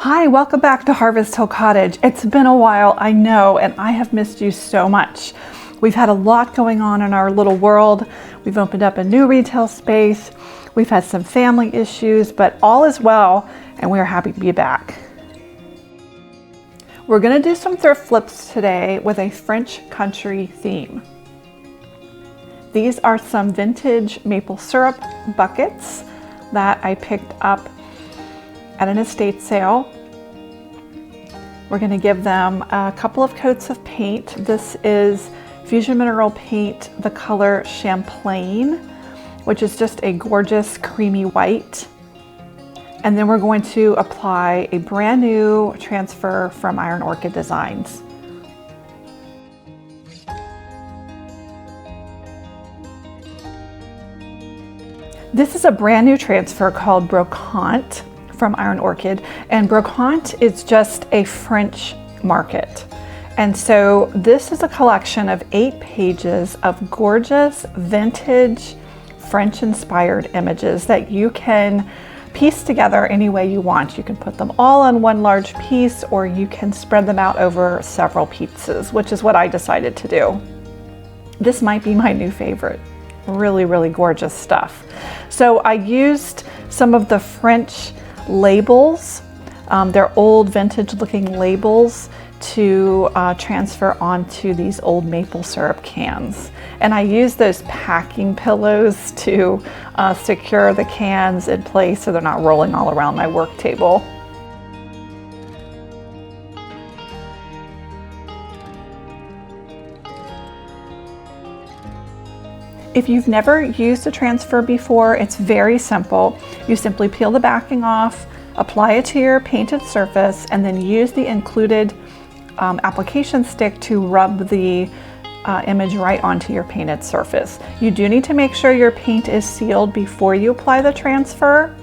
Hi, welcome back to Harvest Hill Cottage. It's been a while, I know, and I have missed you so much. We've had a lot going on in our little world. We've opened up a new retail space. We've had some family issues, but all is well, and we are happy to be back. We're gonna do some thrift flips today with a French country theme. These are some vintage maple syrup buckets that I picked up at an estate sale. We're going to give them a couple of coats of paint. This is Fusion Mineral Paint, the color Champlain, which is just a gorgeous creamy white. And then we're going to apply a brand new transfer from Iron Orchid Designs. This is a brand new transfer called Brocante from Iron Orchid, and Brocante is just a French market. And so this is a collection of 8 pages of gorgeous vintage French inspired images that you can piece together any way you want. You can put them all on one large piece, or you can spread them out over several pieces, which is what I decided to do. This might be my new favorite. Really, really gorgeous stuff. So I used some of the French labels. They're old vintage looking labels to transfer onto these old maple syrup cans. And I use those packing pillows to secure the cans in place so they're not rolling all around my work table. If you've never used a transfer before, it's very simple. You simply peel the backing off, apply it to your painted surface, and then use the included application stick to rub the image right onto your painted surface. You do need to make sure your paint is sealed before you apply the transfer.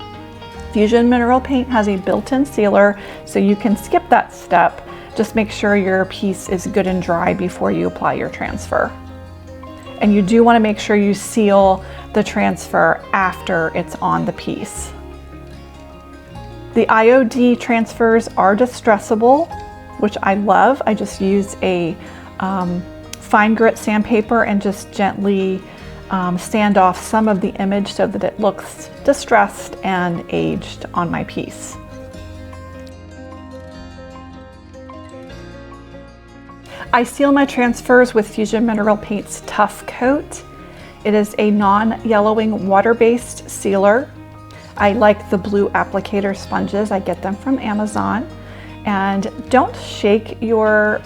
Fusion Mineral Paint has a built-in sealer, so you can skip that step. Just make sure your piece is good and dry before you apply your transfer. And you do want to make sure you seal the transfer after it's on the piece. The IOD transfers are distressable, which I love. I just use a fine grit sandpaper and just gently sand off some of the image so that it looks distressed and aged on my piece. I seal my transfers with Fusion Mineral Paint's Tough Coat. It is a non-yellowing water-based sealer. I like the blue applicator sponges. I get them from Amazon. And don't shake your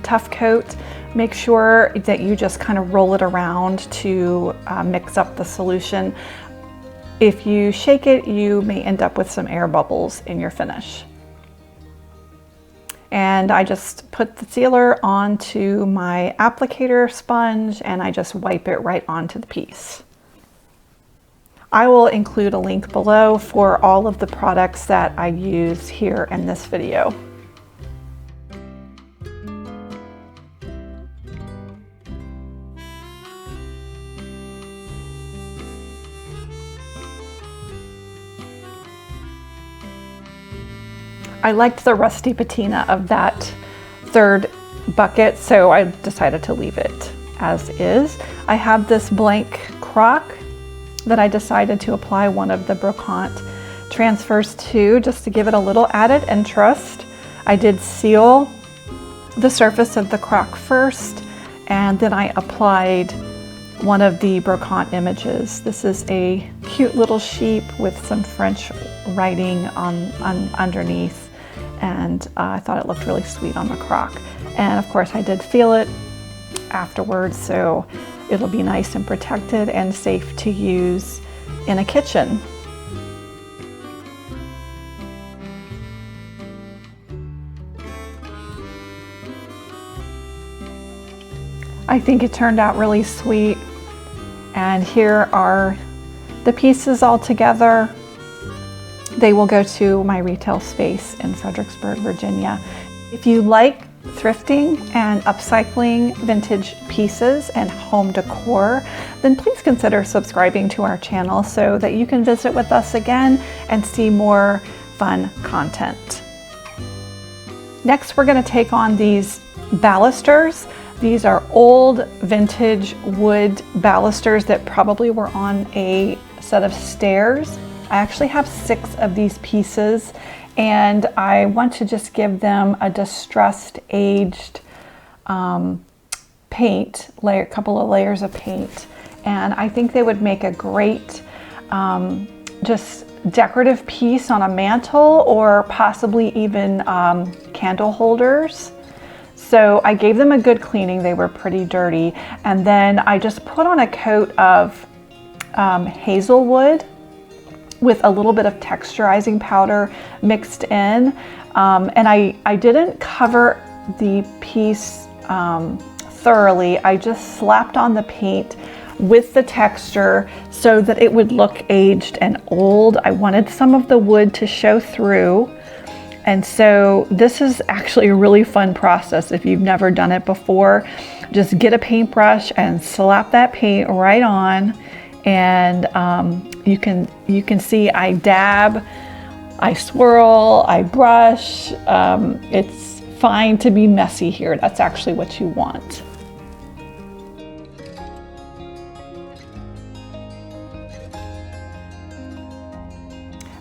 Tough Coat. Make sure that you just kind of roll it around to mix up the solution. If you shake it, you may end up with some air bubbles in your finish. And I just put the sealer onto my applicator sponge and I just wipe it right onto the piece. I will include a link below for all of the products that I use here in this video. I liked the rusty patina of that third bucket, so I decided to leave it as is. I have this blank crock that I decided to apply one of the Brocante transfers to, just to give it a little added interest. I did seal the surface of the crock first, and then I applied one of the Brocante images. This is a cute little sheep with some French writing underneath. And I thought it looked really sweet on the crock. And of course I did feel it afterwards, so it'll be nice and protected and safe to use in a kitchen. I think it turned out really sweet. And here are the pieces all together. They will go to my retail space in Fredericksburg, Virginia. If you like thrifting and upcycling vintage pieces and home decor, then please consider subscribing to our channel so that you can visit with us again and see more fun content. Next, we're going to take on these balusters. These are old vintage wood balusters that probably were on a set of stairs. I actually have 6 of these pieces, and I want to just give them a distressed, aged paint layer, a couple of layers of paint, and I think they would make a great just decorative piece on a mantle, or possibly even candle holders. So I gave them a good cleaning. They were pretty dirty, and then I just put on a coat of Hazelwood with a little bit of texturizing powder mixed in, and I didn't cover the piece thoroughly. I just slapped on the paint with the texture so that it would look aged and old. I wanted some of the wood to show through, and so this is actually a really fun process. If you've never done it before, just get a paintbrush and slap that paint right on, and you can see I dab, I swirl, I brush. It's fine to be messy here. That's actually what you want.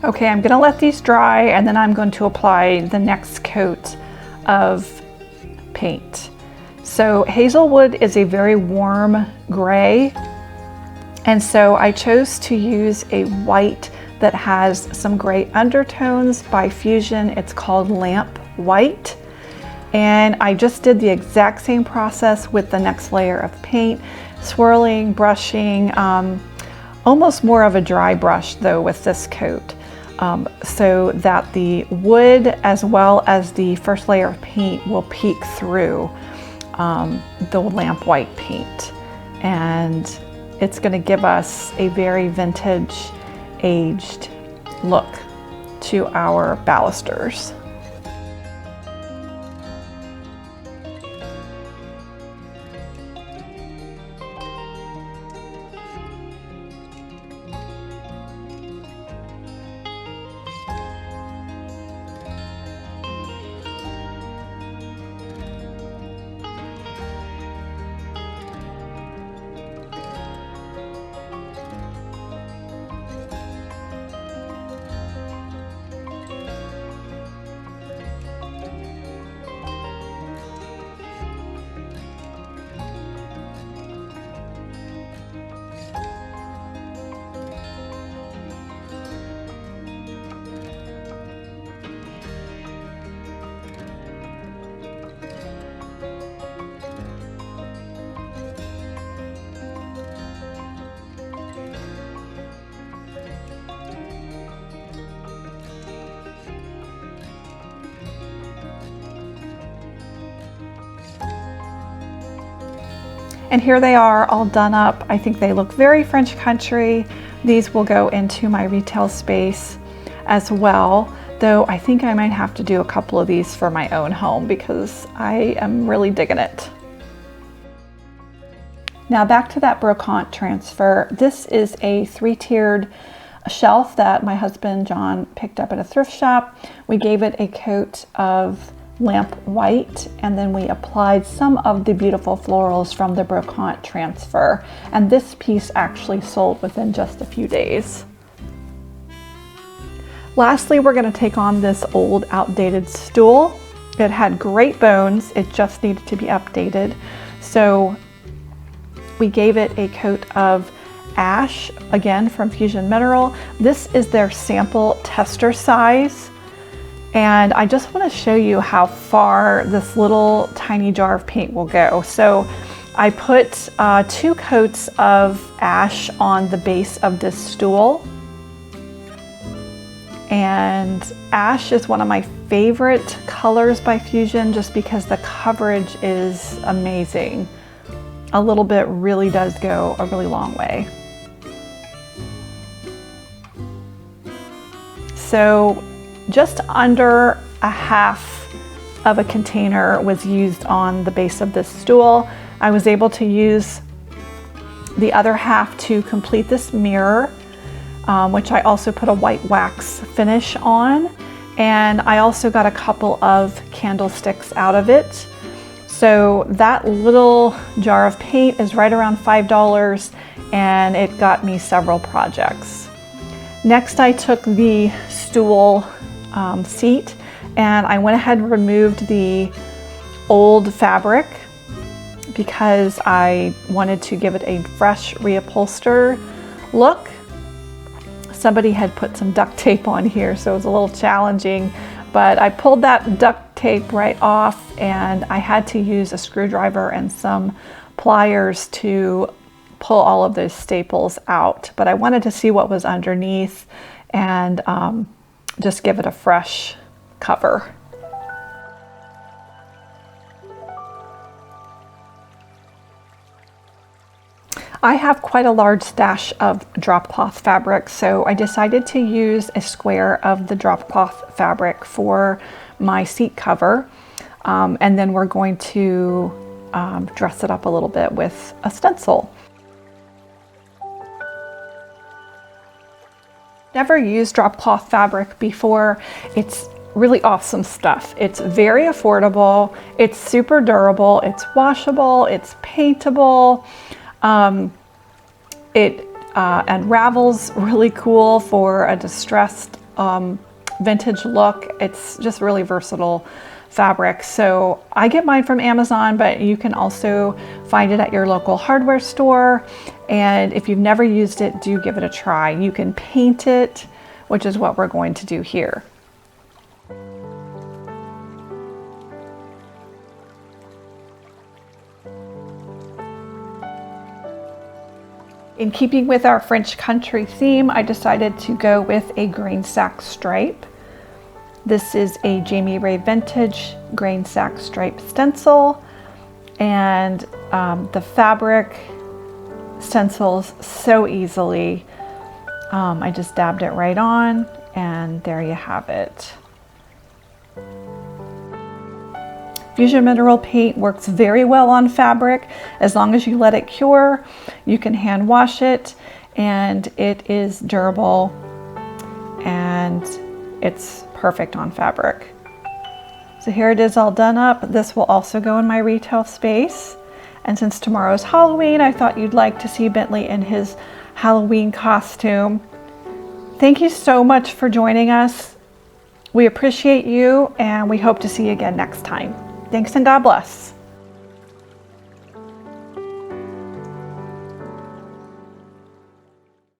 Okay, I'm going to let these dry, and then I'm going to apply the next coat of paint. So Hazelwood is a very warm gray, and so I chose to use a white that has some gray undertones by Fusion. It's called Lamp White, and I just did the exact same process with the next layer of paint, swirling, brushing, almost more of a dry brush though with this coat. So that the wood as well as the first layer of paint will peek through the lamp white paint, and it's going to give us a very vintage, aged look to our balusters. And here they are all done up. I think they look very French country. These will go into my retail space as well, though I think I might have to do a couple of these for my own home because I am really digging it. Now back to that Brocante transfer. This is a 3-tiered shelf that my husband John picked up at a thrift shop. We gave it a coat of lamp white, and then we applied some of the beautiful florals from the Brocante transfer, and this piece actually sold within just a few days. Lastly, we're going to take on this old outdated stool. It had great bones, it just needed to be updated, so we gave it a coat of ash, again from Fusion Mineral. This is their sample tester size. And I just want to show you how far this little tiny jar of paint will go. So I put 2 coats of ash on the base of this stool. And ash is one of my favorite colors by Fusion just because the coverage is amazing. A little bit really does go a really long way. So just under a half of a container was used on the base of this stool. I was able to use the other half to complete this mirror, which I also put a white wax finish on. and I also got a couple of candlesticks out of it. So that little jar of paint is right around $5, and it got me several projects. Next, I took the stool seat and I went ahead and removed the old fabric because I wanted to give it a fresh reupholster look. Somebody had put some duct tape on here, so it was a little challenging, but I pulled that duct tape right off and I had to use a screwdriver and some pliers to pull all of those staples out. But I wanted to see what was underneath and just give it a fresh cover. I have quite a large stash of drop cloth fabric, so I decided to use a square of the drop cloth fabric for my seat cover, and then we're going to dress it up a little bit with a stencil. Never used drop cloth fabric before. It's really awesome stuff. It's very affordable, it's super durable, it's washable, it's paintable. It unravels really cool for a distressed vintage look. It's just really versatile fabric. So I get mine from Amazon, but you can also find it at your local hardware store. And if you've never used it, do give it a try. You can paint it, which is what we're going to do here. In keeping with our French country theme, I decided to go with a grain sack stripe. This is a Jami Vintage grain sack stripe stencil, and the fabric stencils so easily. I just dabbed it right on, and there you have it. Fusion mineral paint works very well on fabric as long as you let it cure. You can hand wash it, and it is durable and it's perfect on fabric. So here it is all done up. This will also go in my retail space. And since tomorrow's Halloween, I thought you'd like to see Bentley in his Halloween costume. Thank you so much for joining us. We appreciate you, and we hope to see you again next time. Thanks and God bless.